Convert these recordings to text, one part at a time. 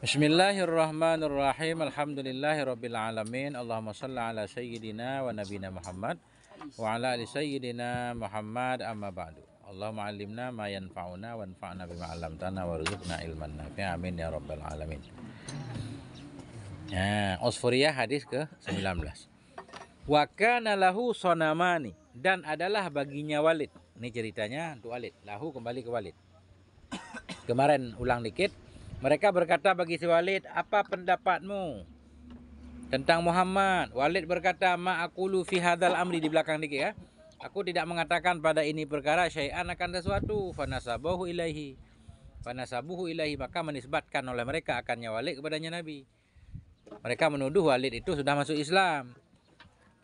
Bismillahirrahmanirrahim. Alhamdulillahirabbil alamin. Allahumma shalli ala sayyidina wa nabiyina Muhammad wa ala ali sayyidina Muhammad, amma ba'du. Allahumma 'allimna ma yanfa'una wanfa'na bima 'allamtana warzuqna ilman nafi'a, amin ya rabbal alamin. Usfuriyah hadis ke-19. Wa kana lahu sonamani, dan adalah baginya Walid. Ini ceritanya untuk Walid. Lahu kembali ke Walid. Kemarin ulang dikit. Mereka berkata bagi si Walid, apa pendapatmu tentang Muhammad? Walid berkata, ma'akulu fi hadzal amri, di belakang dikit ya. Aku tidak mengatakan pada ini perkara syai'an, akan sesuatu. Fanasabuhu ilaihi, maka menisbatkan oleh mereka akannya Walid kepadanya Nabi. Mereka menuduh Walid itu sudah masuk Islam.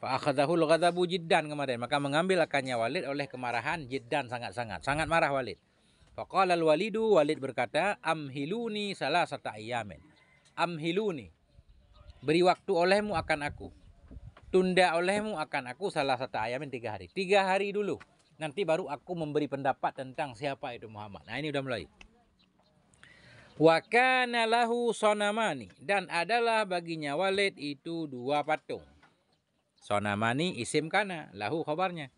Fa akhadhahul ghadabu jiddan, kemarin, maka mengambil akannya Walid oleh kemarahan jiddan, sangat marah Walid. Faqala al-Walidu, Walid berkata, amhiluni salasata ayyamin. Amhiluni, beri waktu olehmu akan aku. Tunda olehmu akan aku salasata ayyamin, 3 hari. 3 hari dulu. Nanti baru aku memberi pendapat tentang siapa itu Muhammad. Nah, ini udah mulai. Wa kana lahu sonamani, dan adalah baginya Walid itu 2 patung. Sonamani isim kana, lahu khabarnya.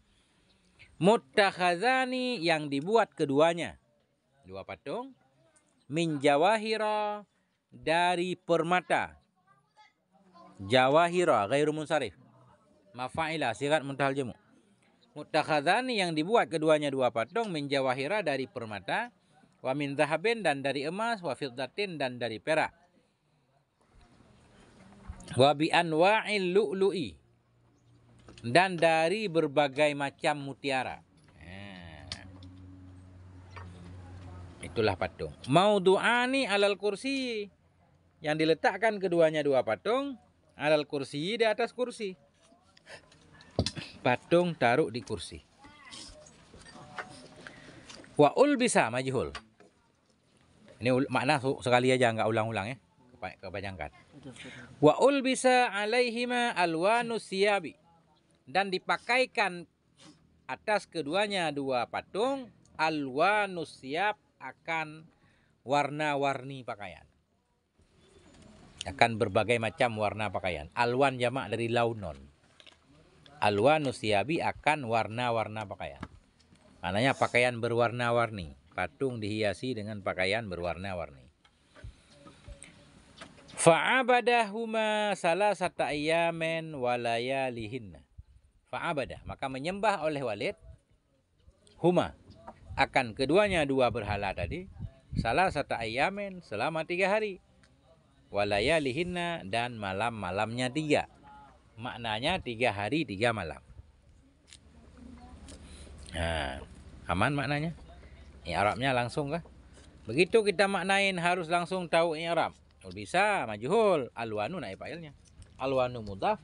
Muttakhazani, yang dibuat keduanya. 2 patung. Min jawahira, dari permata. Jawahira ghairu munsharif. Mafa'ila sigat muntahal jamu. Muttakhadzani, yang dibuat keduanya 2 patung. Min jawahira, dari permata. Wa min dhahabin, dan dari emas. Wa fiddatin, dan dari perak. Wa bi anwa'il lu'lu'i, dan dari berbagai macam mutiara. Itulah patung. Maudu'ani alal kursi, yang diletakkan keduanya 2 patung. Alal kursi, di atas kursi. Patung taruh di kursi. Wa ulbisa majhul. Ini makna sekali aja, nggak ulang-ulang ya. Kepanjangkan. Wa ulbisa alaihima alwanus siyabi, dan dipakaikan atas keduanya 2 patung alwanus siyab, akan warna-warni pakaian. Akan berbagai macam warna pakaian. Alwan jamak dari launon. Alwanus siyabi, akan warna-warna pakaian. Maknanya pakaian berwarna-warni. Patung dihiasi dengan pakaian berwarna-warni. Fa'abadahuma salasata ayyamin wa layalihinna. Fa'abadah, maka menyembah oleh Walid huma, akan keduanya 2 berhala tadi, salasata ayyamin, selama 3 hari. Wa layalihinna, dan malam-malamnya 3. Maknanya 3 hari 3 malam. Nah, aman maknanya? I'rabnya langsung kah? Begitu kita maknain harus langsung tahu i'rab. Bisa majhul, alwanu naib fa'ilnya. Alwanu mudhaf,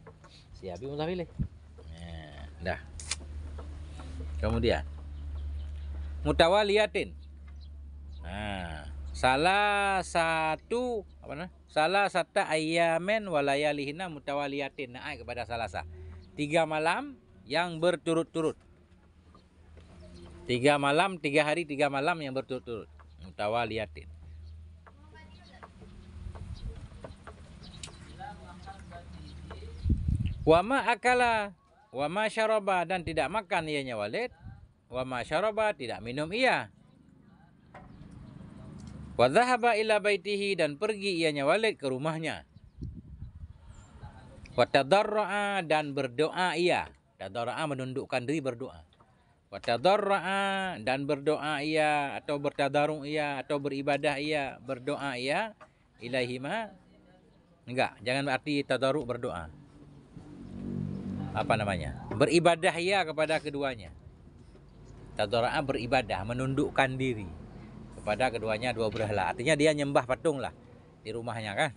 siyabi mudhaf ilaih. Nah, dah. Kemudian mutawaliyatin. Nah, salah satu ayyamin wa layalihinna mutawaliyatin. Naik kepada salasa. 3 malam yang berturut-turut. 3 malam, 3 hari, 3 malam yang berturut-turut. Mutawaliyatin. Wa ma akala wa ma syaraba, dan tidak makan ianya Walid. Wa ma syaraba, tidak minum ia. Wa dhahaba ila baitihi, dan pergi ianya Walid ke rumahnya. Wa tadarra'a, dan berdoa ia. Tadarra'a, menundukkan diri, berdoa. Wa tadarra'a, dan berdoa ia, atau bertadarung ia, atau beribadah ia, berdoa ia. Ilaihima, enggak, jangan berarti tadarru' berdoa. Apa namanya? Beribadah ia kepada keduanya. Tadarra'a, beribadah, menundukkan diri kepada keduanya 2 berhala. Artinya dia nyembah patung lah di rumahnya kan.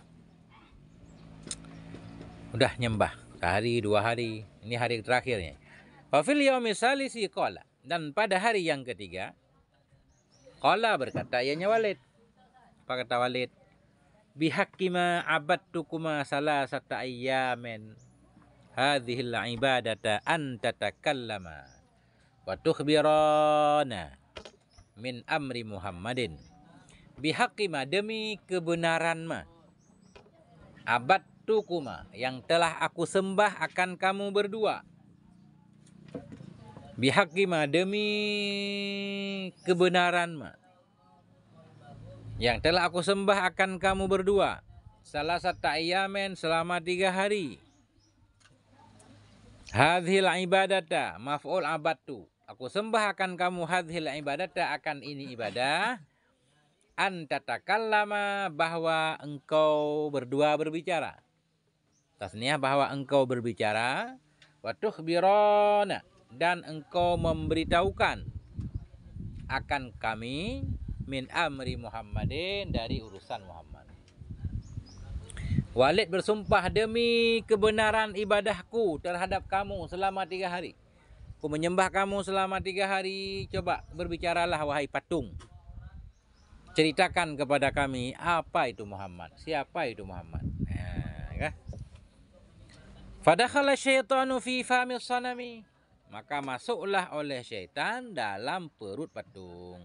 Udah nyembah sehari 2 hari. Ini hari terakhirnya. Wa fil yaumi salisi qala, dan pada hari yang ketiga, qala, berkata ianya Walid. Apa kata Walid? Bihaqqima abadtukuma salasata ayyamin hadhil ibadata an tatakallama wa tukhbirana min amri Muhammadin Bihaqima, demi kebenaran ma. Abattukuma, yang telah aku sembah akan kamu berdua. Bihaqima, demi kebenaran ma, yang telah aku sembah akan kamu berdua. Salasata ayamen, selama 3 hari. Hadhil ibadata, maf'ul abadtu. Aku sembah akan kamu hadhil ibadata, akan ini ibadah. Antatakallama, bahwa engkau berdua berbicara. Tasniah, bahwa engkau berbicara. Wa tukhbirana, dan engkau memberitahukan akan kami min amri Muhammadin, dari urusan Muhammad. Walid bersumpah, demi kebenaran ibadahku terhadap kamu selama 3 hari. Aku menyembah kamu selama 3 hari. Coba berbicaralah wahai patung. Ceritakan kepada kami apa itu Muhammad, siapa itu Muhammad. Fadakhala syaitanu fi famis sanami, maka masuklah oleh syaitan dalam perut patung.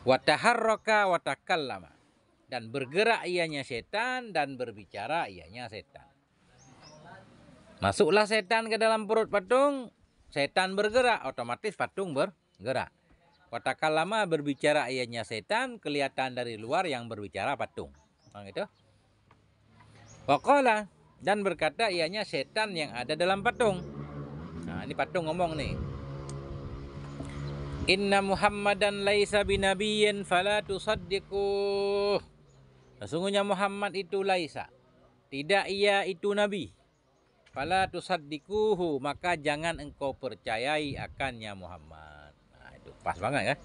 Wa taharraka wa takallama, dan bergerak ianya setan dan berbicara ianya setan. Masuklah setan ke dalam perut patung, setan bergerak, otomatis patung bergerak. Watakallama, berbicara ianya setan, kelihatan dari luar yang berbicara patung. Gitu. Waqala, dan berkata ianya setan yang ada dalam patung. Nah, ini patung ngomong nih. Inna Muhammadan laisa binabiyyin fala tusaddiquh. Sesungguhnya Muhammad itu laisa, tidak ia itu nabi. Fala tusaddiquhu, maka jangan engkau percayai akannya Muhammad. Nah, itu pas banget ya.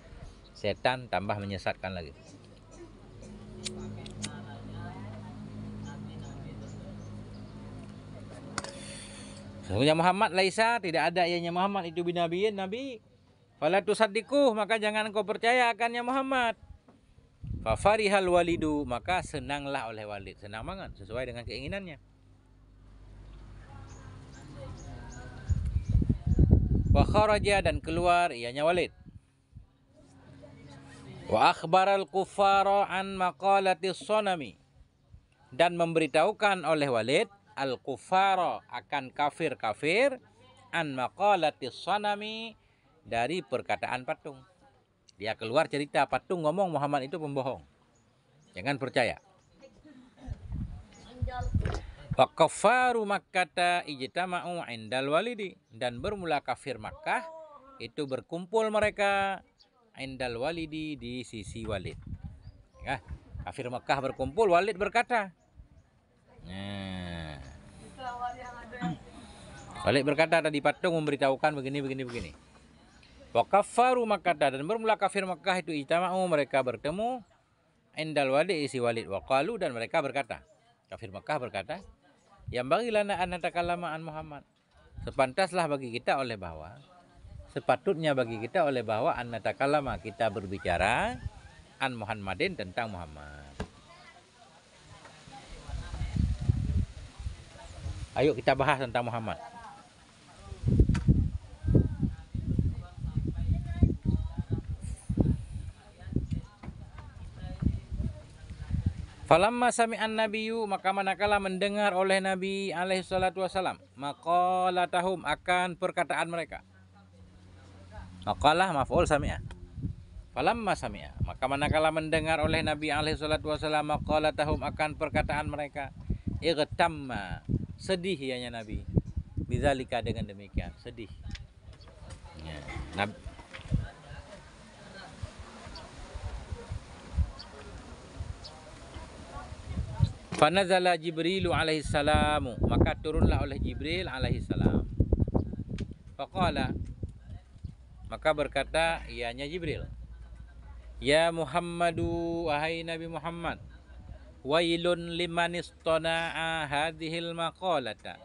Setan tambah menyesatkan lagi. Sesungguhnya Muhammad laisa, tidak ada ianya Muhammad itu binabiyin, nabi. Fala tusaddiquh, maka jangan engkau percaya akannya Muhammad. Fa farihal walidu, maka senanglah oleh Walid, senang banget sesuai dengan keinginannya. Wa kharaja, dan keluar ianya Walid. Wa akhbaral kuffara an maqalatis sonami, dan memberitahukan oleh Walid al-kuffara, akan kafir-kafir, an maqalatis sonami, dari perkataan patung. Dia keluar cerita patung ngomong Muhammad itu pembohong, jangan percaya. Wa kaffaru Makkata ijtama'u indal walidi, dan bermula kafir Makkah itu berkumpul mereka indal walidi, di sisi Walid. Ya, kafir Makkah berkumpul, Walid berkata. Nah, Walid berkata tadi patung memberitahukan begini. Wa kaffaru Makkata, dan bermula kafir Makkah itu ijtama'u, mereka bertemu indal walid, isi Walid. Wa qalu, dan mereka berkata, kafir Makkah berkata, yang bagi lana an natakallama an Muhammad, sepantaslah bagi kita oleh bahwa, sepatutnya bagi kita oleh bahwa an natakallama, kita berbicara an Muhammadin, tentang Muhammad. Ayo kita bahas tentang Muhammad. Falamma sami'an nabiyyu, maka manakala mendengar oleh Nabi alaihi salatu wasalam, maqalatahum, akan perkataan mereka. Maqalah maf'ul sami'a. Falamma sami'a, maka manakala mendengar oleh Nabi alaihi salatu wasalam, maqalatahum, akan perkataan mereka, igtamma, sedih ianya Nabi. Bidzalika, dengan demikian, sedih. Ya, Nabi Fanazala Jibrilu alaihi salamu, maka turunlah oleh Jibril alaihi salam. Faqala, maka berkata ianya Jibril, ya Muhammadu, wahai Nabi Muhammad, wailun liman istana'a hadhil maqalata.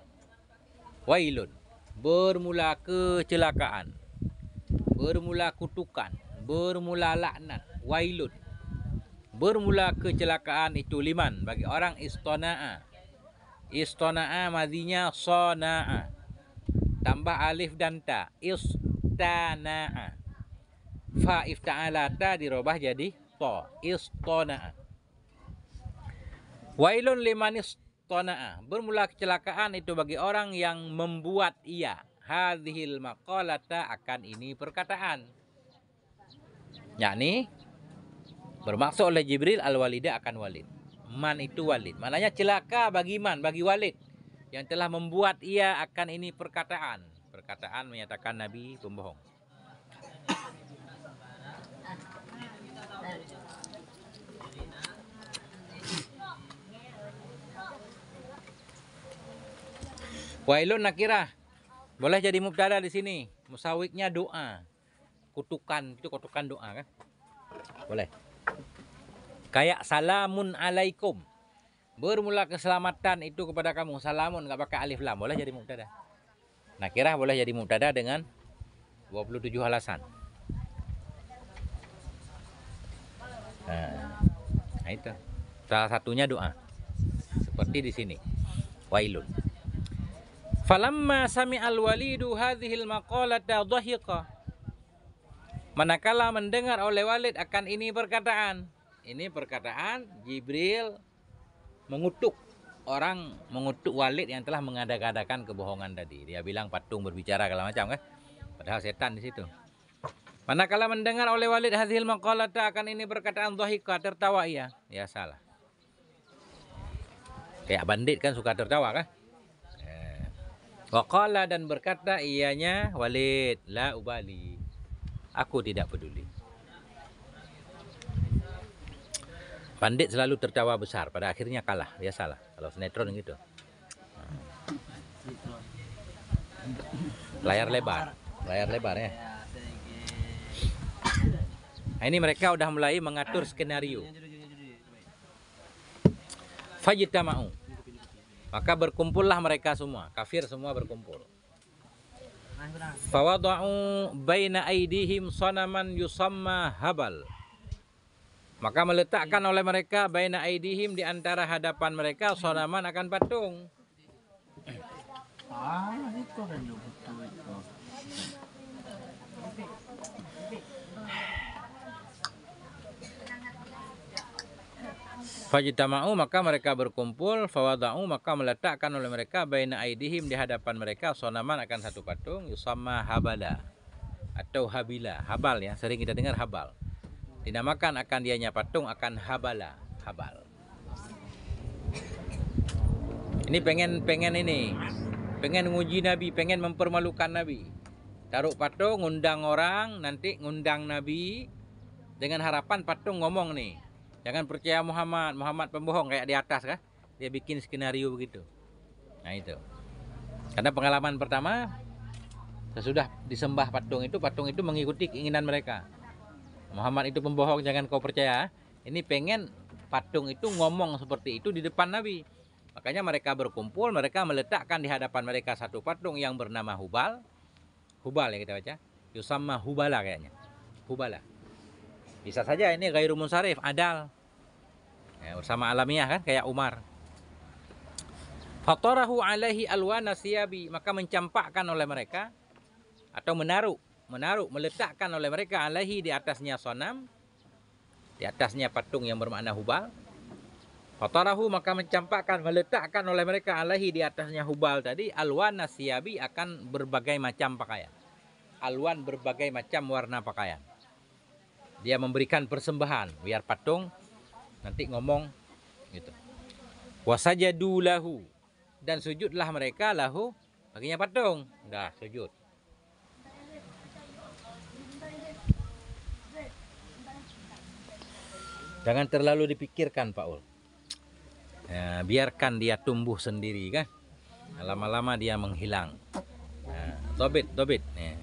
Wailun, bermula kecelakaan, bermula kutukan, bermula laknat. Wailun, bermula kecelakaan itu liman, bagi orang istana'a. Istana'a madinya sana'a, tambah alif dan ta, istana'a. Fa ifta'alata dirubah jadi to, istana'a. Wailun liman istana'a. Bermula kecelakaan itu bagi orang yang membuat ia hadhil maqalata akan ini perkataan. Yakni bermaksud oleh Jibril al-walida akan Walid. Man itu Walid. Maknanya celaka bagi man, bagi Walid yang telah membuat ia akan ini perkataan. Perkataan menyatakan Nabi pembohong. Wailun nakirah. Boleh jadi mubtada di sini. Musawiknya doa. Kutukan, itu kutukan doa kan? Boleh. Kayak salamun alaikum. Bermula keselamatan itu kepada kamu. Salamun enggak pakai alif lam. Boleh jadi mubtada. Nakirah boleh jadi mubtada dengan 27 alasan. Nah, itu. Salah satunya doa. Seperti di sini. Wailun. Falamma sami'al walidu hadhil maqalata dhahiqa. Manakala mendengar oleh Walid akan ini perkataan. Ini perkataan Jibril mengutuk orang, mengutuk Walid yang telah mengada-adakan kebohongan tadi. Dia bilang patung berbicara segala macam kan. Padahal setan di situ. Manakala mendengar oleh Walid hadhil maqalata akan ini perkataan dhahiqa, tertawa ia. Ya salah. Kayak bandit kan suka tertawa kan? Waqala dan berkata ianya Walid, la ubali. Aku tidak peduli. Bandit selalu tertawa besar, pada akhirnya kalah. Dia salah. Kalau sinetron gitu. Layar lebar ya. Nah, ini mereka udah mulai mengatur skenario. Fajtama'u. Maka berkumpullah mereka semua, kafir semua berkumpul. Fawada'u baina aidihim sanaman yusamma habal. Maka meletakkan oleh mereka baina aidihim di antara hadapan mereka sanaman akan patung. Itu kan betul itu. Fajtama'u maka mereka berkumpul, fawada'u maka meletakkan oleh mereka baina aidihim di hadapan mereka sonaman akan satu patung yusamma habala atau habila. Habal ya, sering kita dengar habal. Dinamakan akan dianya patung akan habala, habal. Ini pengen nguji Nabi, pengen mempermalukan Nabi. Taruh patung, ngundang orang, nanti ngundang Nabi dengan harapan patung ngomong nih. Jangan percaya Muhammad pembohong kayak di atas kan. Dia bikin skenario begitu. Nah itu. Karena pengalaman pertama sesudah disembah patung itu mengikuti keinginan mereka. Muhammad itu pembohong, jangan kau percaya. Ini pengen patung itu ngomong seperti itu di depan Nabi. Makanya mereka berkumpul, mereka meletakkan di hadapan mereka satu patung yang bernama Hubal. Hubal ya kita baca. Yusamma Hubala kayaknya. Hubala. Bisa saja ini ghairu munsharif, adal. Ya, bersama alamiah kan kayak Umar. Fatarahu alaihi alwana siyabi, maka mencampakkan oleh mereka atau menaruh, meletakkan oleh mereka alaihi di atasnya sonam, di atasnya patung yang bermakna Hubal. Fatarahu maka mencampakkan, meletakkan oleh mereka alaihi di atasnya Hubal tadi alwana siyabi akan berbagai macam pakaian. Alwan berbagai macam warna pakaian. Dia memberikan persembahan biar patung nanti ngomong gitu. Wasajadu lahu, dan sujudlah mereka lahu baginya patung. Dah sujud. Jangan terlalu dipikirkan Pak Ul. Ya, biarkan dia tumbuh sendiri kan. Lama-lama dia menghilang. Nah, dobit. Ya.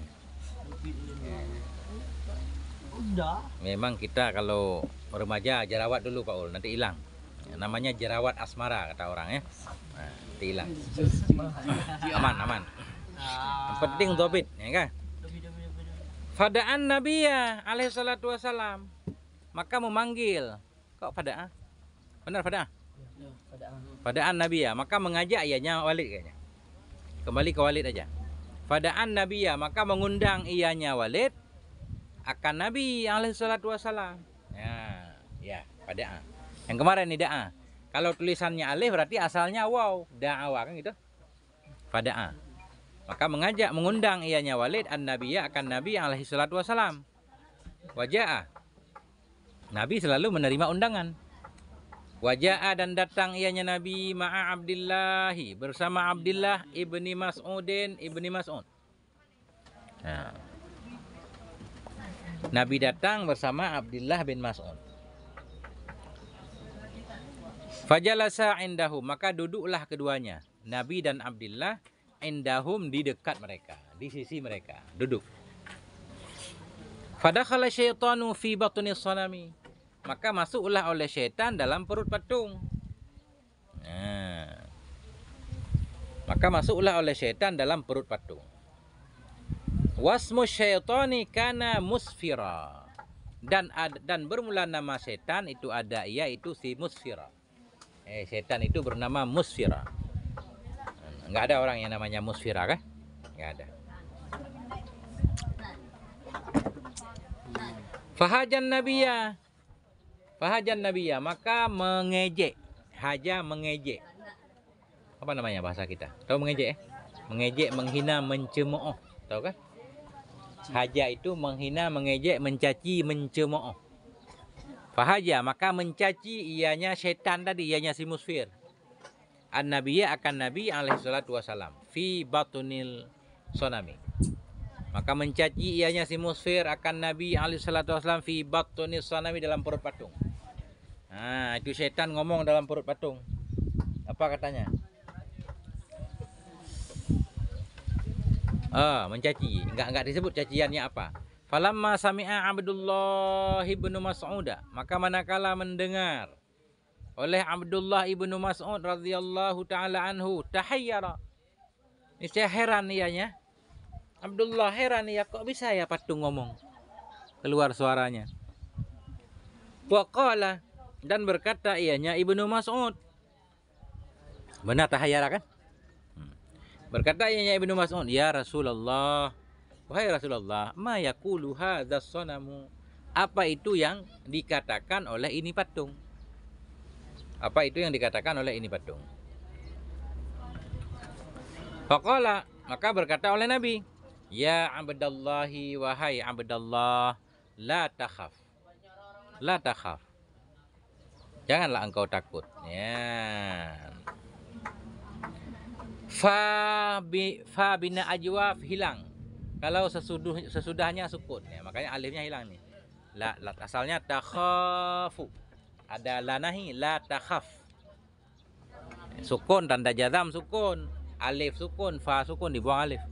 Memang kita kalau remaja jerawat dulu Pak Ul, nanti hilang. Ya, namanya jerawat asmara kata orang ya. Nah, nanti hilang. Aman. Yang penting dobit, ya kan? Fada'an Nabiya alaihi salatu wassalam. Maka memanggil. Kok fada'ah? Benar fada'ah? Fada'an Nabiya, maka mengajak ianya Walid kayaknya. Kembali ke Walid aja. Fada'an Nabiya, maka mengundang ianya Walid akan Nabi alaihi salatu wasalam. Ya, pada yang kemarin nih da'a. Kalau tulisannya alif berarti asalnya waw, da'awa kan gitu. Fada'a. Maka mengundang ianya Walid an-nabiyya akan Nabi alaihi salatu wasalam. Waja'a. Nabi selalu menerima undangan. Waja'a dan datang ianya Nabi ma'a Abdillahi bersama Abdillah ibni Mas'udin ibni Mas'ud. Nah. Nabi datang bersama Abdullah bin Mas'ud. Fajalasa indahum, maka duduklah keduanya, Nabi dan Abdullah, indahum di dekat mereka, di sisi mereka, duduk. Fadakhala syaitanu fi batni sanami, maka masuklah oleh syaitan dalam perut patung. Maka masuklah oleh syaitan dalam perut patung. Wasmu syaitani kana musfira, dan bermula nama setan itu ada, yaitu si Musfira. Setan itu bernama Musfira. Enggak ada orang yang namanya Musfira kan? Enggak ada. Fahajan Nabiya, maka mengejek. Haja mengejek. Apa namanya bahasa kita? Tahu mengejek? Mengejek, menghina, mencemooh. Tahu kan? Haja itu menghina, mengejek, mencaci, mencemooh. Fahaja, maka mencaci ianya setan tadi, ianya si Musfir. An-nabiyya akan Nabi alaihi salatu wasalam. Fi batunil sonami. Maka mencaci ianya si Musfir akan Nabi alaihi salatu wasalam fi batunil sonami, dalam perut patung. Nah, itu setan ngomong dalam perut patung. Apa katanya? Mencaci. Enggak disebut caciannya apa. Falamma sami'a Abdullah ibnu Mas'ud, maka manakala mendengar oleh Abdullah ibnu Mas'ud radhiyallahu taala anhu, tahayyara. Niscaya heran ianya. Abdullah heran ya, kok bisa ya patung ngomong? Keluar suaranya. Wa qala, dan berkata ianya ibnu Mas'ud. Benar tahayyara kan? Berkata ianya ibnu Mas'ud, ya Rasulullah, wahai Rasulullah, ma yaqulu hadzas sanamu, apa itu yang dikatakan oleh ini patung? Apa itu yang dikatakan oleh ini patung? Faqala, maka berkata oleh Nabi, ya Abdallahi, wahai Abdallah, la takhaf. La takhaf. Janganlah engkau takut. Ya. Fa bina ajwaf, hilang. Kalau sesudahnya sukun, ya, makanya alifnya hilang nih. La asalnya takhafu. Ada lanahi, la takhaf. Sukun, tanda jazam sukun, alif sukun, fa sukun, dibuang alif.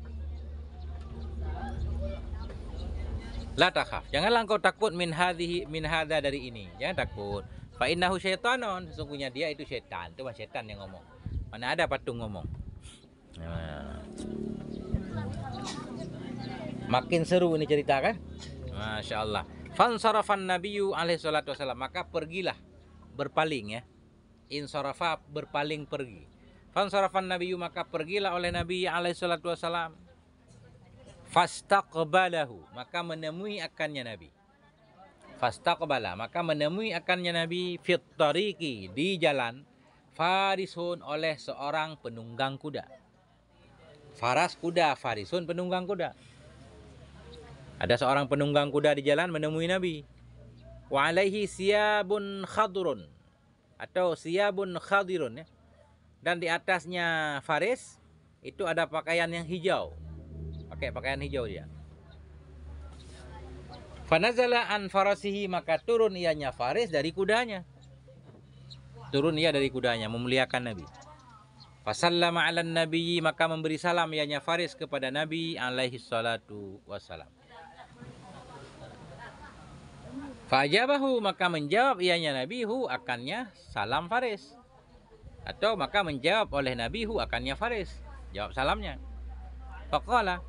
La takhaf. Janganlah engkau takut min hadza, dari ini. Jangan takut. Fa innahu syaitanon, sesungguhnya dia itu setan. Itu setan yang ngomong. Mana ada patung ngomong. Nah. Makin seru ini cerita kan? Masya Allah. Fansarafan Nabiyyu alaihi salatu wasallam, maka pergilah, berpaling ya. Insarafa, berpaling pergi. Fansarafan Nabiyyu, maka pergilah oleh Nabi alaihi salatu wasallam. Fastaqbalahu, maka menemui akannya Nabi. Fastaqbala, maka menemui akannya Nabi fit tariqi, di jalan, farisun, oleh seorang penunggang kuda. Faras kuda, farisun penunggang kuda. Ada seorang penunggang kuda di jalan menemui Nabi. Wa alaihi siyabun khadrun, atau siyabun khadirun ya. Dan di atasnya faris itu ada pakaian yang hijau. Pakai pakaian hijau dia. Fanazala an farasihi, maka turun ianya faris dari kudanya. Turun ia dari kudanya, memuliakan Nabi. Fasallama ala nabiyyi, maka memberi salam ianya faris kepada Nabi alaihi salatu wassalam. Fa'ajabahu, maka menjawab ianya Nabi hu, akannya salam faris. Atau maka menjawab oleh Nabi hu, akannya faris, jawab salamnya. Faqala,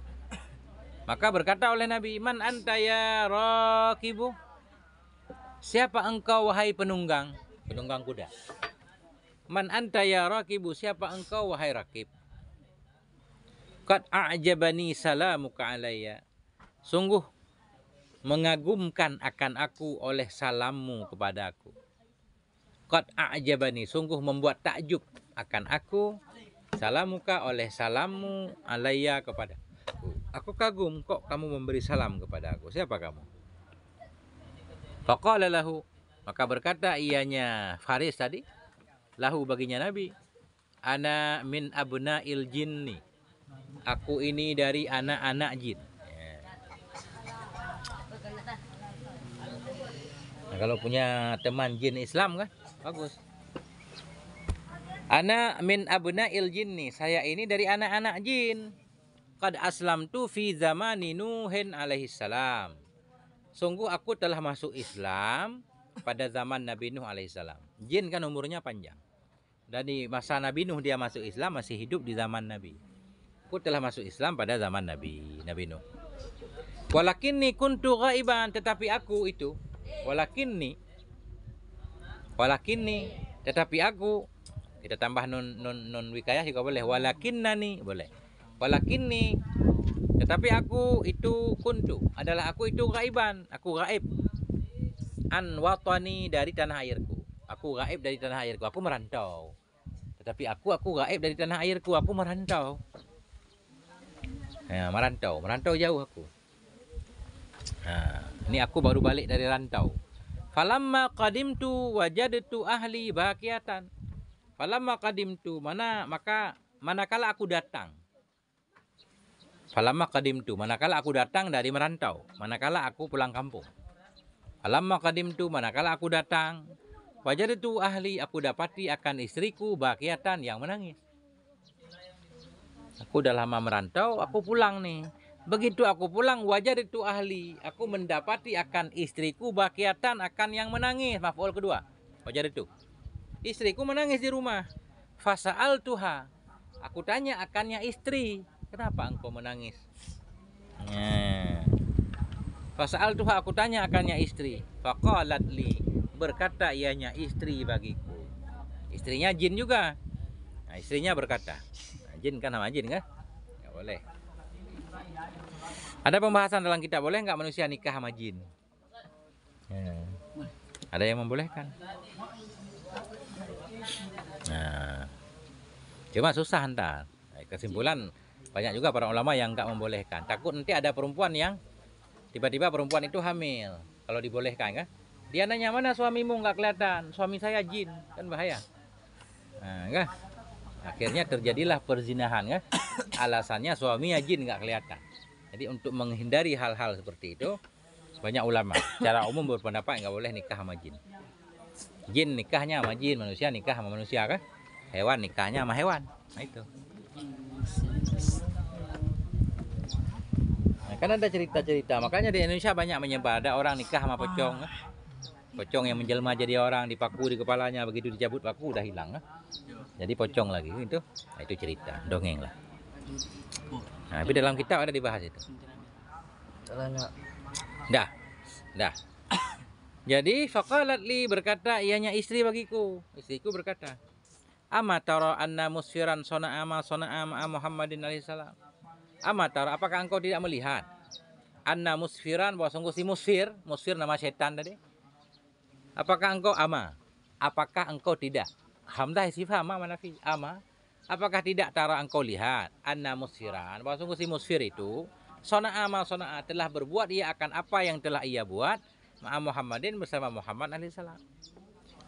maka berkata oleh Nabi, man anta ya rakibu, siapa engkau wahai penunggang kuda. Man anta ya rakibu, siapa engkau wahai rakib. Qad a'jabani salamuka alayya, sungguh mengagumkan akan aku oleh salammu kepadaku. Qad a'jabani, sungguh membuat takjub akan aku, salamuka oleh salammu alayya kepada aku kagum kok kamu memberi salam kepada aku. Siapa kamu? Faqala lahu, maka berkata ianya Faris tadi, lahu baginya Nabi, ana min abnail jinni, aku ini dari anak-anak jin. Nah, kalau punya teman jin Islam kan bagus. Ana min abnail jinni, saya ini dari anak-anak jin. Qad aslamtu fi zamani Nuhin alaihi salam. Sungguh aku telah masuk Islam pada zaman Nabi Nuh alaihi salam. Jin kan umurnya panjang. Dan di masa Nabi Nuh dia masuk Islam, masih hidup di zaman Nabi. Aku telah masuk Islam pada zaman Nabi Nuh. Walakinni kuntu ghaiban, tetapi aku itu walakinni tetapi aku, kita tambah nun wikayah juga boleh, walakinnani boleh. Walakinni, tetapi aku itu kuntu, adalah aku itu ghaiban, aku gaib. An watani, dari tanah airku. Aku gaib dari tanah airku, aku merantau. Tetapi aku gaib dari tanah airku, aku merantau. Ya, merantau jauh aku. Nah, ini aku baru balik dari rantau. Falamma qadimtu wajadtu ahli baqiyatan. Falamma qadimtu, manakala aku datang. Falamma qadimtu, manakala aku datang dari merantau, manakala aku pulang kampung. Falamma qadimtu, manakala aku datang, wajadtu ahli, aku dapati akan istriku baqiyatan, yang menangis. Aku udah lama merantau, aku pulang nih. Begitu aku pulang, wajadtu ahli, aku mendapati akan istriku baqiyatan, akan yang menangis. Maf'ul kedua, wajadtu. Istriku menangis di rumah. Fasa'altuha, aku tanya akannya istri, kenapa engkau menangis? Fasa'altuha, aku tanya akannya istri. Faqalat li, berkata ianya istri bagiku. Istrinya jin juga. Nah, istrinya berkata, nah, jin kan sama jin kan? Nggak boleh. Ada pembahasan dalam kitab, boleh nggak manusia nikah sama jin? Ada yang membolehkan. Nah, cuma susah ntar. Kesimpulan, banyak juga para ulama yang nggak membolehkan. Takut nanti ada perempuan yang tiba-tiba perempuan itu hamil. Kalau dibolehkan kan, dia nanya, mana suamimu, nggak kelihatan. Suami saya jin, kan bahaya. Nah, kan? Akhirnya terjadilah perzinahan kan. Alasannya suaminya jin, nggak kelihatan. Jadi untuk menghindari hal-hal seperti itu, banyak ulama secara umum berpendapat nggak boleh nikah sama jin. Jin nikahnya sama jin, manusia nikah sama manusia kan? Hewan nikahnya sama hewan. Nah itu. Nah, kan ada cerita-cerita, makanya di Indonesia banyak menyebar, ada orang nikah sama pocong kan? Pocong yang menjelma jadi orang, dipaku di kepalanya, begitu dicabut paku udah hilang kan? Jadi pocong lagi itu. Nah, itu cerita, dongeng lah. Nah, tapi dalam kitab ada dibahas itu. Dah. Jadi faqalat li, berkata ianya istri bagiku. Istriku berkata, ama tara anna musfiran sona'a Muhammadin alaihi salam. Ama tara, apakah engkau tidak melihat anna musfiran, bahwa sungguh si musfir nama setan tadi. Apakah engkau tidak, hamzah istifham manafi, apakah tidak tara engkau lihat anna musfiran, bahwa sungguh si musfir itu sona'a telah berbuat ia akan apa yang telah ia buat Muhammadin, bersama Muhammad alaihi salam.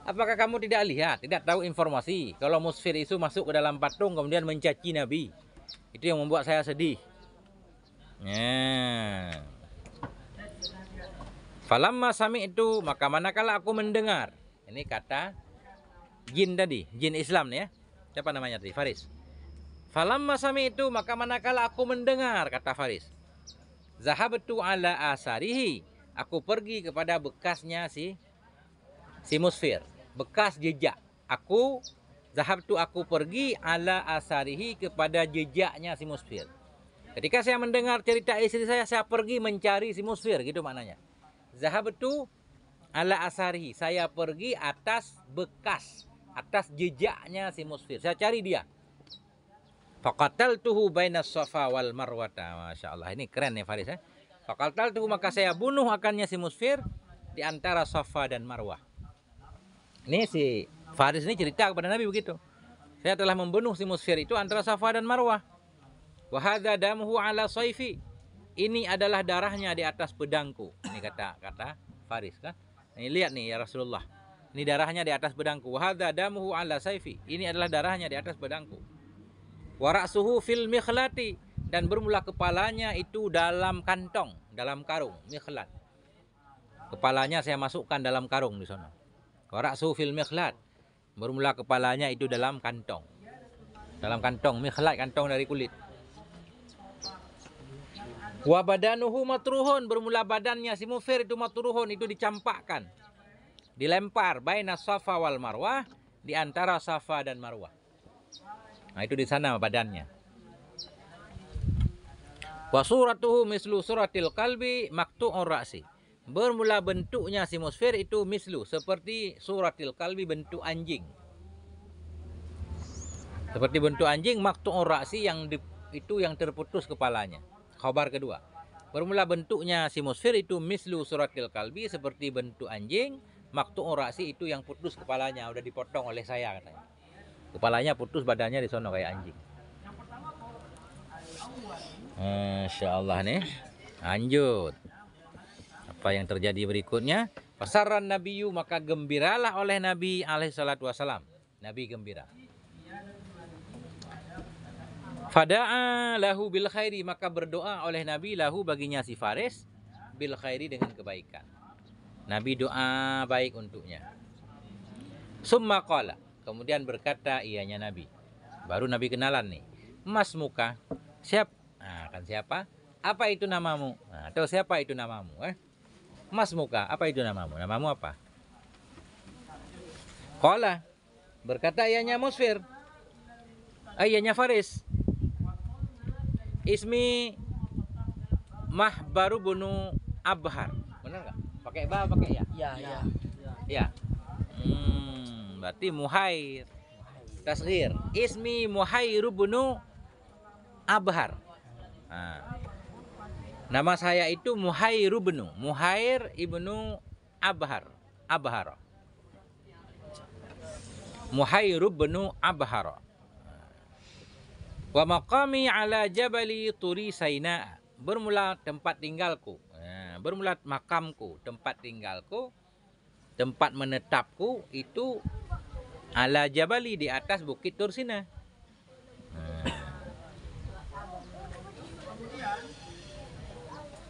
Apakah kamu tidak lihat, tidak tahu informasi kalau musfir itu masuk ke dalam patung kemudian mencaci Nabi? Itu yang membuat saya sedih. Falamma sami itu, maka manakala aku mendengar. Ini kata jin tadi, jin Islam nih ya. Siapa namanya tadi? Faris. Falamma sami itu, maka manakala aku mendengar, kata Faris. Zahabtu ala asarihi, aku pergi kepada bekasnya si musfir, bekas jejak. Aku pergi ala asarihi, kepada jejaknya si musfir. Ketika saya mendengar cerita istri saya pergi mencari si musfir, gitu maknanya. Zahabtu ala asarihi, saya pergi atas bekas, atas jejaknya si musfir. Saya cari dia. Faqataltuhu bainas Safa wal Marwata. Masya Allah, ini keren nih Faris ya. Faqataltuhu, maka saya bunuh akannya si Musfir di antara Safa dan Marwah. Ini si Faris ini cerita kepada Nabi begitu. Saya telah membunuh si Musfir itu antara Safa dan Marwah. Wa hadza damuhu ala sayfi. Ini adalah darahnya di atas pedangku. Ini kata Faris kan. Ini lihat nih ya Rasulullah. Ini darahnya di atas pedangku. Wa hadza damuhu ala sayfi. Ini adalah darahnya di atas pedangku. Wa ra'suhu fil mikhlati, dan bermula kepalanya itu dalam kantong, dalam karung, mikhlat. Kepalanya saya masukkan dalam karung di sana. Wa ra'suhu fil mikhlat. Bermula kepalanya itu dalam kantong. Dalam kantong, mikhlat, kantong dari kulit. Wa badanuhu matruhun, bermula badannya si Musfir itu matruhun, itu dicampakkan, dilempar baina Safa wal Marwah, di antara Safa dan Marwah. Nah, itu di sana badannya. Wa suratuhu mislu suratil kalbi maktu'ur ra'si. Bermula bentuknya si Musfir itu mislu, seperti suratil kalbi, bentuk anjing. Seperti bentuk anjing, maktu'ur ra'si, itu yang terputus kepalanya. Khabar kedua. Bermula bentuknya si Musfir itu mislu suratil kalbi, seperti bentuk anjing, maktu'ur ra'si, itu yang putus kepalanya, udah dipotong oleh saya katanya. Kepalanya putus, badannya di sono kayak anjing. Masya Allah nih. Lanjut. Apa yang terjadi berikutnya? Fasarran nabiyyu, maka gembiralah oleh Nabi alaihi salatu wasalam. Nabi gembira. Fada'a lahu bil khairi, maka berdoa oleh Nabi lahu baginya si Faris bil khairi, dengan kebaikan. Nabi doa baik untuknya. Summa qala, kemudian berkata ianya Nabi. Baru Nabi kenalan nih. Mas muka, kan siapa? Apa itu namamu? Atau siapa itu namamu? Mas muka, apa itu namamu? Namamu apa? Qala, berkata ianya Musfir. Ianya Faris. Ismi Mahbaru bunu Abhar. Benar nggak? Pakai ba, pakai ya? Ya. Berarti Muhair. Tasghir. Ismi Muhairu bunu Abhar. Nama saya itu Muhairu bunu. Muhair ibnu Abhar. Abhar. Muhairu bunu Abhar. Wa maqami ala jabali Turi Saina. Bermula tempat tinggalku. Bermula makamku, tempat tinggalku, tempat menetapku itu ala jabali, di atas bukit Tursina.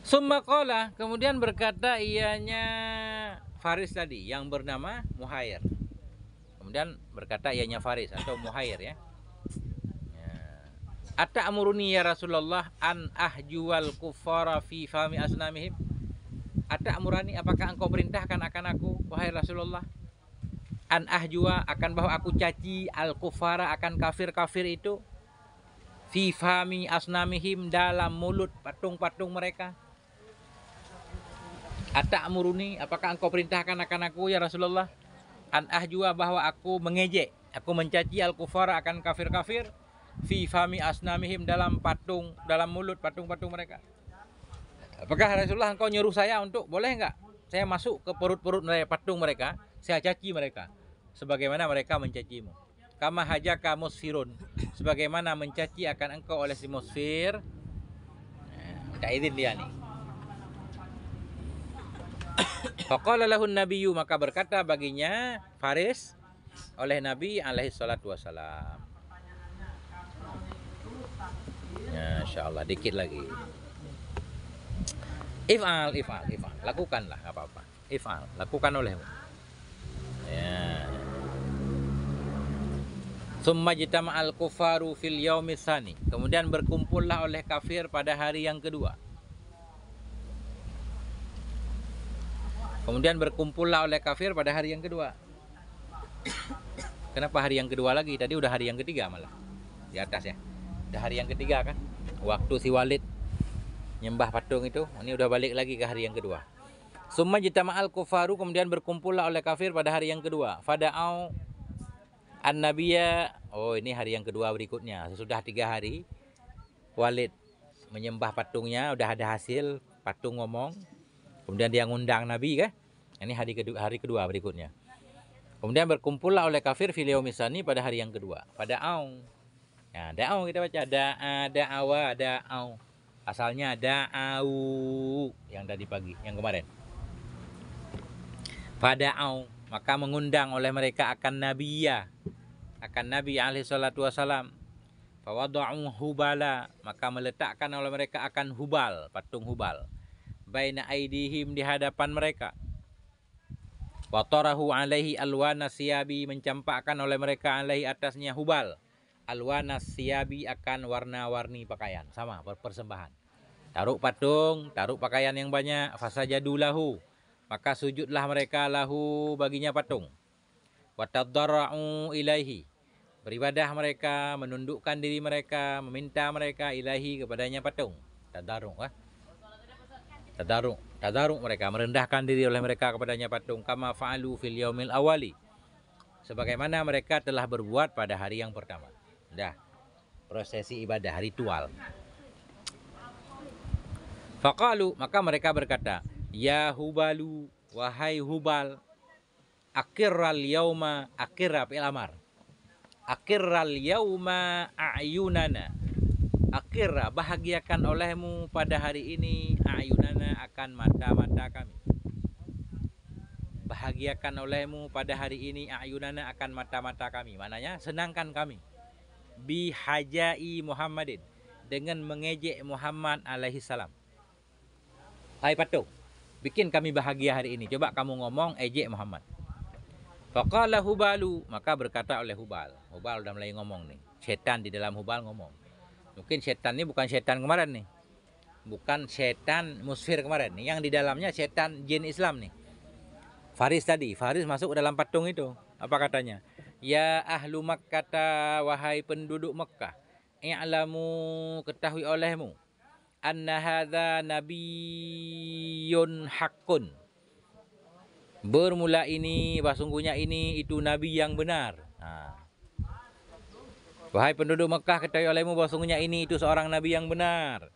Summa qala, kemudian berkata ianya Faris tadi yang bernama Muhair. Kemudian berkata ianya Faris atau Muhair ya. Ata'muruni ya Rasulullah an ahjual kuffara fi fami asnamihim. Ata'murani, apakah engkau perintahkan akan aku wahai Rasulullah, an ahjua, akan bahwa aku caci al kuffara, akan kafir-kafir itu, fi fami asnamihim, dalam mulut patung-patung mereka. Ata'muruni, apakah engkau perintahkan akan aku ya Rasulullah, an ahjua, bahwa aku mengejek, aku mencaci al kuffara, akan kafir-kafir, fi fami asnamihim, dalam mulut patung-patung mereka. Apakah Rasulullah engkau nyuruh saya untuk, boleh enggak saya masuk ke perut-perut patung mereka, saya caci mereka sebagaimana mereka mencacimu. Kama hajaka musfirun, sebagaimana mencaci akan engkau oleh si Musfir. Minta izin dia nih. Faqala lahun nabiyyu, maka berkata baginya Faris oleh Nabi alaihi salatu wassalam. Insyaallah dikit lagi. If'al, lakukanlah, enggak apa-apa. If'al, lakukan olehmu. Ya. Summa jitama'al kufaru fil yaumis tsani, kemudian berkumpullah oleh kafir pada hari yang kedua. Kenapa hari yang kedua lagi? Tadi udah hari yang ketiga malah. Di atas ya. Udah hari yang ketiga kan? Waktu si Walid nyembah patung itu, ini udah balik lagi ke hari yang kedua. Summa jitama'al kufaru, kemudian berkumpullah oleh kafir pada hari yang kedua. Fada'au an-nabiyya, ini hari yang kedua berikutnya. Sesudah 3 hari Walid menyembah patungnya, udah ada hasil, patung ngomong. Kemudian dia ngundang Nabi kan. Ini hari kedua berikutnya. Kemudian berkumpullah oleh kafir fil yaumis tsani pada hari yang kedua, pada aung. Nah, da'au kita baca da'awa da'au. Asalnya da'au yang tadi pagi, yang kemarin. Fada'au, maka mengundang oleh mereka akan nabiyya, akan Nabi alaihi salatu wasalam. Fawada'u hubala, maka meletakkan oleh mereka akan hubal, patung hubal. Baina aidihim, di hadapan mereka. Watarahu alaihi alwana siyabi, mencampakkan oleh mereka alaihi atasnya hubal. Alwana siyabi akan warna-warni pakaian, sama persembahan. Taruh patung, taruh pakaian yang banyak, fasajadu lahu, maka sujudlah mereka lahu baginya patung. Wataddarra'u ilaihi, beribadah mereka, menundukkan diri mereka, meminta mereka ilaihi kepadanya patung. Tadarruk tadarruk mereka, merendahkan diri oleh mereka kepadanya patung. Kama fa'alu fil yaumil awali, sebagaimana mereka telah berbuat pada hari yang pertama. Dah, prosesi ibadah ritual. Faqalu, maka mereka berkata, ya hubalu, wahai hubal, akirral yauma, akirra fi'il amar, akirral yauma a'yunana, akirra, bahagiakan olehmu pada hari ini, a'yunana, akan mata-mata kami. Bahagiakan olehmu pada hari ini, a'yunana, akan mata-mata kami. Maknanya senangkan kami. Bihajai Muhammadin, dengan mengejek Muhammad alaihi salam. Hai patung, bikin kami bahagia hari ini. Coba kamu ngomong ejek Muhammad. Faqala hubalu, maka berkata oleh hubal. Hubal udah mulai ngomong nih. Setan di dalam hubal ngomong. Mungkin setan ini bukan setan kemarin nih. Bukan setan musfir kemarin nih. Yang di dalamnya setan jin Islam nih. Faris tadi, Faris masuk ke dalam patung itu. Apa katanya? Ya ahlu Makkah, wahai penduduk Mekah, i'lamu, ketahui olehmu, anna hadza nabiyyun haqqun, bermula ini, sungguhnya ini itu nabi yang benar. Wahai penduduk Mekah, ketahui olehmu bahwa sungguhnya ini itu seorang nabi yang benar.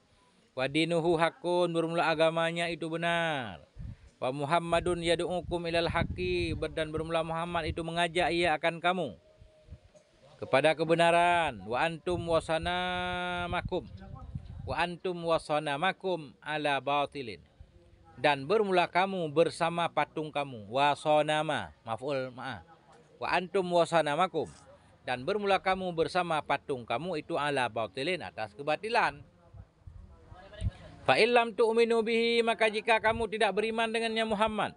Wa dinuhu haqqun, bermula agamanya itu benar. Wa Muhammadun yad'ukum ilal haqqi, dan bermula Muhammad itu mengajak ia akan kamu kepada kebenaran. Wa antum wasanamakum, wa antum wasanamakum ala batilin, dan bermula kamu bersama patung kamu. Wasanama, maf'ul ma'ah. Wa antum wasanamakum, dan bermula kamu bersama patung kamu itu ala batilin, atas kebatilan. Fa illam tu'minu bihi, maka jika kamu tidak beriman dengannya Muhammad,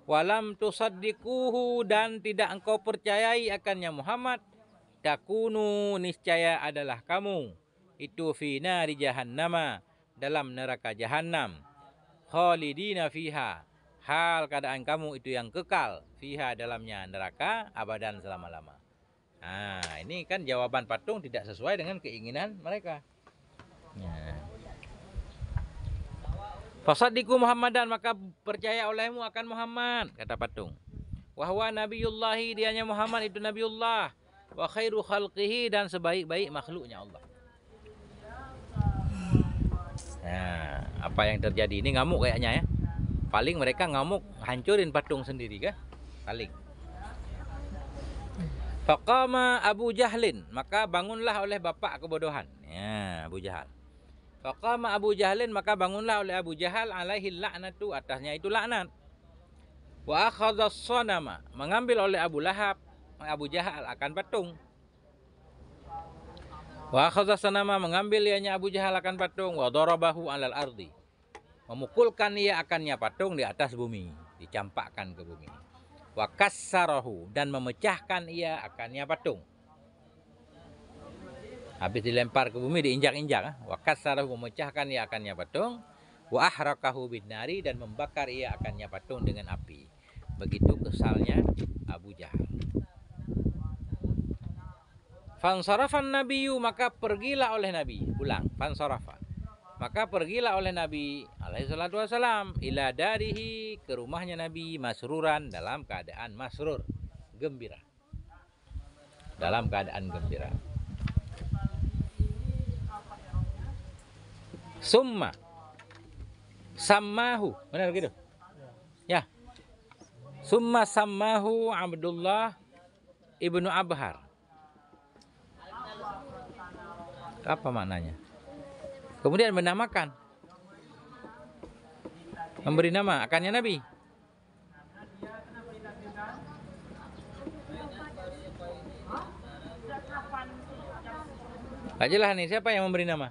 walam tusaddiquhu, dan tidak engkau percayai akannya Muhammad, takunu, niscaya adalah kamu itu fi nari jahannama, dalam neraka jahannam, khalidina fiha, hal keadaan kamu itu yang kekal, fiha, dalamnya neraka, abadan, selama-lama. Nah, ini kan jawaban patung tidak sesuai dengan keinginan mereka. Fasaddiqu Muhammadan, maka percaya olehmu akan Muhammad, kata patung. Wahwa nabiyullahi, dianya Muhammad itu nabiullah. Wa khairu khalqihi, dan sebaik-baik makhluknya Allah. Nah, apa yang terjadi ini ngamuk kayaknya ya. Paling mereka ngamuk, hancurin patung sendiri kah? Paling. Faqama Abu Jahlin, maka bangunlah oleh bapak kebodohan. Ya, Abu Jahal. Faqama Abu Jahlin, maka bangunlah oleh Abu Jahal, alaihi laknatu, atasnya itu laknat. Wa akhadha as-sanama, mengambil oleh Abu Jahal akan patung. Wa akhadha as-sanama, mengambil ianya Abu Jahal akan patung. Wa darabahu alal ardi, memukulkan ia akannya patung di atas bumi, dicampakkan ke bumi. Wa kassarahu, dan memecahkan ia akannya patung. Habis dilempar ke bumi, diinjak-injak. Wa kassarahu, memecahkan ia akannya patung. Wa ahraqahu bin nari, dan membakar ia akannya patung dengan api. Begitu kesalnya Abu Jahal. Fansarafan nabiyyu, maka pergilah oleh Nabi, pulang, fansarafa, maka pergilah oleh Nabi alaihi salatu wasalam, ila darihi, ke rumahnya Nabi, masruran, dalam keadaan masrur, gembira, dalam keadaan gembira. Sammahu, benar gitu? Ya. Summa sammahu Abdullah ibnu Abhar. Apa maknanya? Kemudian menamakan, memberi nama akannya Nabi. Gak jelas nih siapa yang memberi nama.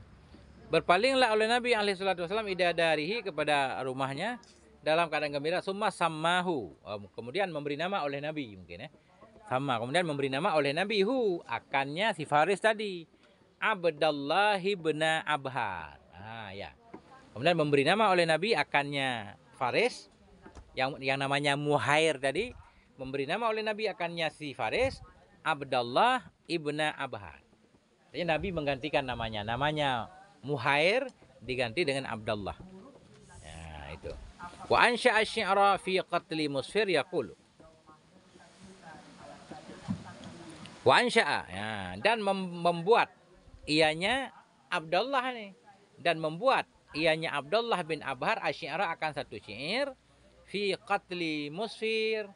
Berpalinglah oleh Nabi alaihissalam idadarihi kepada rumahnya dalam keadaan gembira. Summa sammahu, kemudian memberi nama oleh Nabi mungkin ya. Sama, kemudian memberi nama oleh Nabi hu akannya si Faris tadi. Abdullah bin Abhar. Ya. Kemudian memberi nama oleh Nabi akannya Faris yang namanya Muhair tadi, memberi nama oleh Nabi akannya si Faris Abdullah ibn Abhar. Jadi Nabi menggantikan namanya. Namanya Muhair diganti dengan Abdullah. Ya, itu. Wa ansha'a asy-syi'ra fi qatli Musfir yaqulu. Wa ansha'a, ya, dan membuat ianya Abdullah nih, dan membuat ianya Abdullah bin Abhar asy-syi'ra akan satu syair fi qatli Musfir,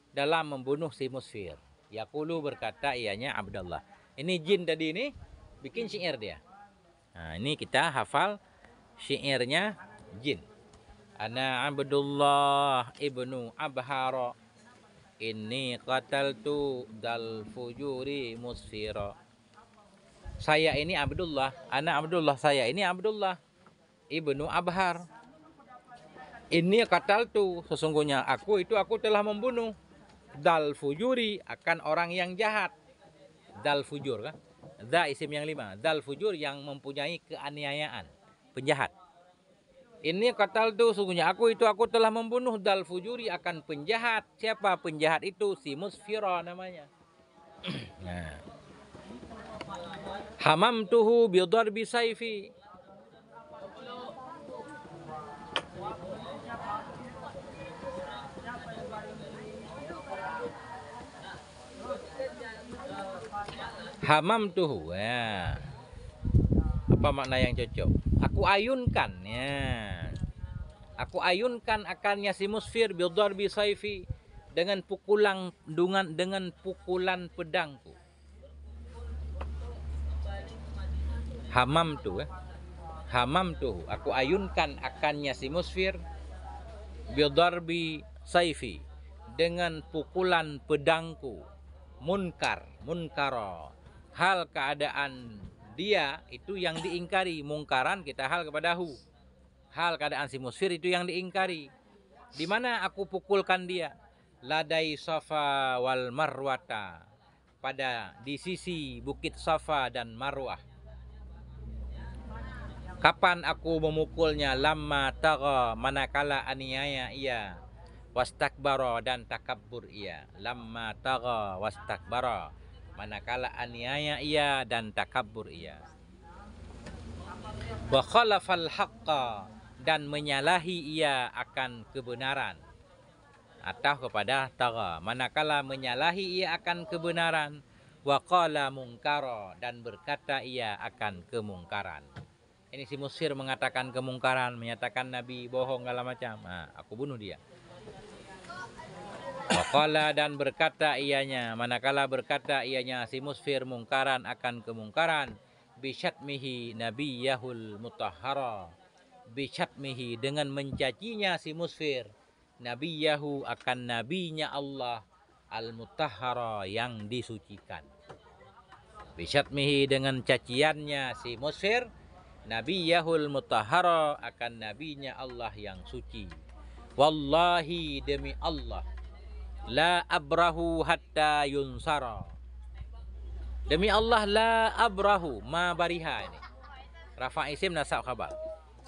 dalam membunuh si Musfir. Yaqulu, berkata ianya Abdullah. Ini jin tadi ini bikin syair dia. Nah, ini kita hafal syairnya jin. Ana Abdullah ibnu Abhar, inni qataltu dal fujuri Musfira. Saya ini Abdullah, ana Abdullah, saya ini Abdullah ibnu Abhar. Ini qataltu, sesungguhnya aku telah membunuh dal fujuri, akan orang yang jahat. Dal fujur kan? Dha isim yang 5. Dal fujur, yang mempunyai keaniayaan, penjahat. Ini qataltu, sesungguhnya aku telah membunuh dal fujuri, akan penjahat. Siapa penjahat itu? Si Musfira namanya. Nah. Hamamtuhu bi darbi sayfi. Hamamtuhu, ya. Apa makna yang cocok? Aku ayunkan, ya. Aku ayunkan akannya si Musfir bi darbi sayfi, dengan pukulan pukulan pedangku. Hamamtu, hamamtuhu, aku ayunkan akannya si Musfir bi darbi sayfi, dengan pukulan pedangku. Munkara, hal keadaan dia itu yang diingkari. Mungkaran kita hal kepada hu, hal keadaan si Musfir itu yang diingkari. Di mana aku pukulkan dia? Ladai Safa wal Marwata, di sisi bukit Safa dan Marwah. Kapan aku memukulnya? Lamma tagha, manakala aniaya ia, wastakbara, dan takabbur ia. Lamma tagha wastakbara, manakala aniaya ia dan takabbur ia. Wa khalafal haqqa, dan menyalahi ia akan kebenaran. Atau kepada tagha, manakala menyalahi ia akan kebenaran. Wa qala mungkara, dan berkata ia akan kemungkaran. Ini si Musfir mengatakan kemungkaran, menyatakan Nabi bohong segala macam. Nah, aku bunuh dia. Waqala, dan berkata ianya, manakala berkata ianya si Musfir mungkaran akan kemungkaran, bisyatmihi nabiyahul mutahhara, bisyatmihi, dengan mencacinya si Musfir nabiyahu, akan nabinya Allah, al mutahhara, yang disucikan. Bisyatmihi, dengan caciannya si Musfir nabiyahul mutahhara, akan nabinya Allah yang suci. Wallahi, demi Allah, la abrahu hatta yunsara. Demi Allah, la abrahu, ma bariha ini. Rafa isim nasab khabar.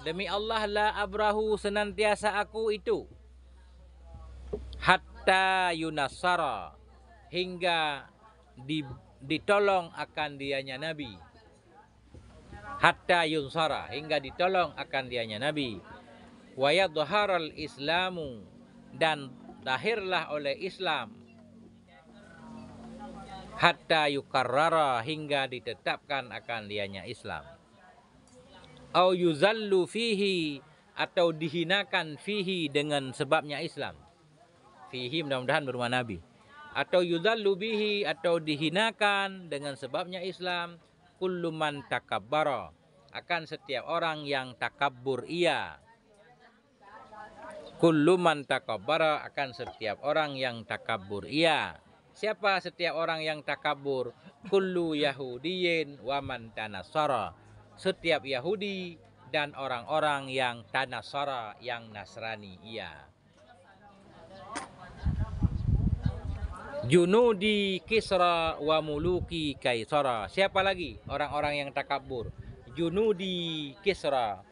Demi Allah, la abrahu, senantiasa aku itu. Hatta yunassara, hingga ditolong akan dianya Nabi. Hatta yunsara, hingga ditolong akan dianya Nabi. Wa yadharal islamu, dan lahirlah oleh Islam. Hatta yukarrara, hingga ditetapkan akan dianya Islam. Au yuzallu fihi, atau dihinakan fihi dengan sebabnya Islam. Fihi mudah-mudahan bermakna Nabi. Atau yudhallu bihi, atau dihinakan dengan sebabnya Islam. Kullu man takabbara, akan setiap orang yang takabbur ia. Kullu man takabbara, akan setiap orang yang takabbur ia. Siapa setiap orang yang takabur? Kullu yahudiyin wa man tanassara. Setiap Yahudi dan orang-orang yang tanassara, yang Nasrani ia. Junudi Kisra wa muluki Kaisara. Siapa lagi orang-orang yang takabur? Junudi Kisra,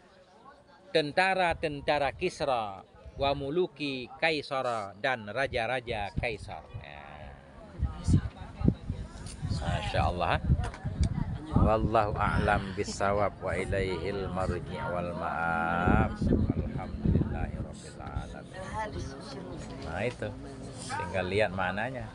tentara-tentara Kisra, wa muluki Kaisara, dan raja-raja Kaisar. Masya Allah. Wallahu a'lam bissawab wa ilaihil marji' wal ma'ab. Alhamdulillahirabbil alamin. Nah itu, tinggal lihat maknanya.